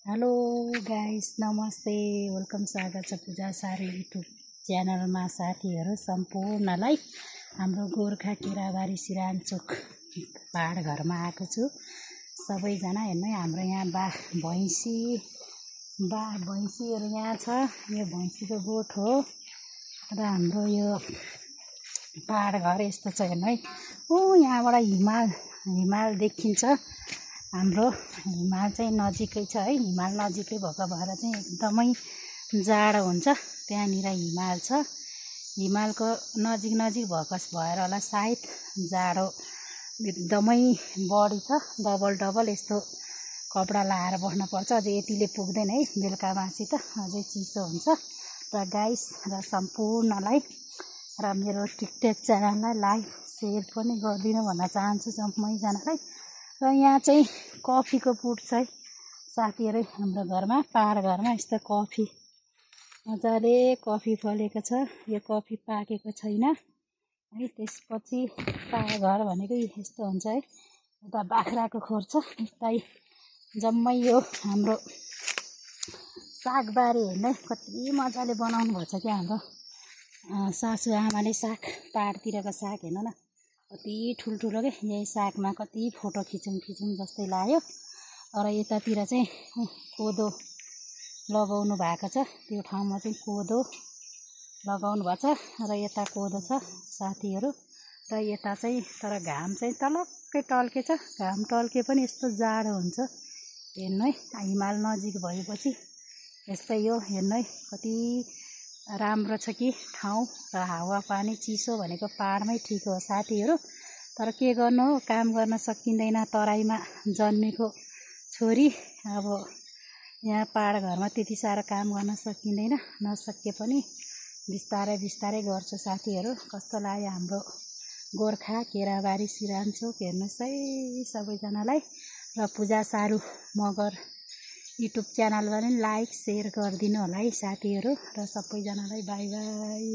Hello guys, नमस्ते, welcome. स्वागत छ पूजा सारी युट्युब च्यानलमा। साथीहरू सम्पूर्णलाई हाम्रो गोर्खा केराबारी सिरानचोक पहाड घरमा आएको छु। सबैजना हेर्नु, हाम्रो यहाँ भैँसीहरू यहाँ छ। यो भैँसीको गोठ हो र हाम्रो यो पहाड घर यस्तो छ। हेर्नु है, यहाँबाट हिमाल देखिन्छ। हाम्रो हिमाल चाहिँ नजिकै छ है। हिमाल नजिकै भएको भएर चाहिँ एकदमै जाडो हुन्छ। त्यहाँनिर हिमाल छ। हिमालको नजिक भएको भएर होला सायद जाडो एकदमै बढी छ। डबल यस्तो कपडा लाएर बस्नुपर्छ। अझै यतिले पुग्दैन है, बेलुकामासी त अझै चिसो हुन्छ। र गाइस र सम्पूर्णलाई र मेरो टिकटक च्यानललाई लाइक सेयर पनि गरिदिनु भन्न चाहन्छु सबैजनालाई। र यहाँ चाहिँ कफीको बुट छ है साथीहरू। हाम्रो घरमा, पहाड घरमा यस्तो कफी मजाले कफी फलेको छ। यो कफी पाकेको छैन है। त्यसपछि पहाड घर भनेको यस्तो हुन्छ है। यता बाख्राको खोर छ, यतै जम्मै यो हाम्रो सागबारी हेर्ने कति मजाले बनाउनु भएको छ क्या हाम्रो सासु आमाले। साग, पहाडतिरको साग हेर्नु न, कति ठुल्ठुलो के। यही सागमा कति फोटो खिचौँ जस्तै लाग्यो। र यतातिर चाहिँ कोदो लगाउनु भएको छ। त्यो ठाउँमा चाहिँ कोदो लगाउनु भएको छ र यता कोदो छ साथीहरू। र यता चाहिँ तर घाम चाहिँ तलक्कै टल्केछ। घाम टल्के पनि यस्तो जाडो हुन्छ हेर्नु है। हिमाल नजिक भएपछि यस्तै हो। हेर्नु है, कति राम्रो छ कि ठाउँ। र हावापानी चिसो भनेको पहाडमै ठिक हो साथीहरू। तर के गर्नु हो, काम गर्न सकिँदैन। तराईमा जन्मेको छोरी अब यहाँ पहाड घरमा त्यति साह्रो काम गर्न सकिँदैन। नसके पनि बिस्तारै गर्छु साथीहरू। कस्तो लाग्यो हाम्रो गोर्खा केराबारी सिरानचोक हेर्नुहोस् है सबैजनालाई। र पूजा सारू मगर युट्युब च्यानलमा पनि लाइक सेयर गरिदिनु होला है साथीहरू। र सबैजनालाई बाई बाई।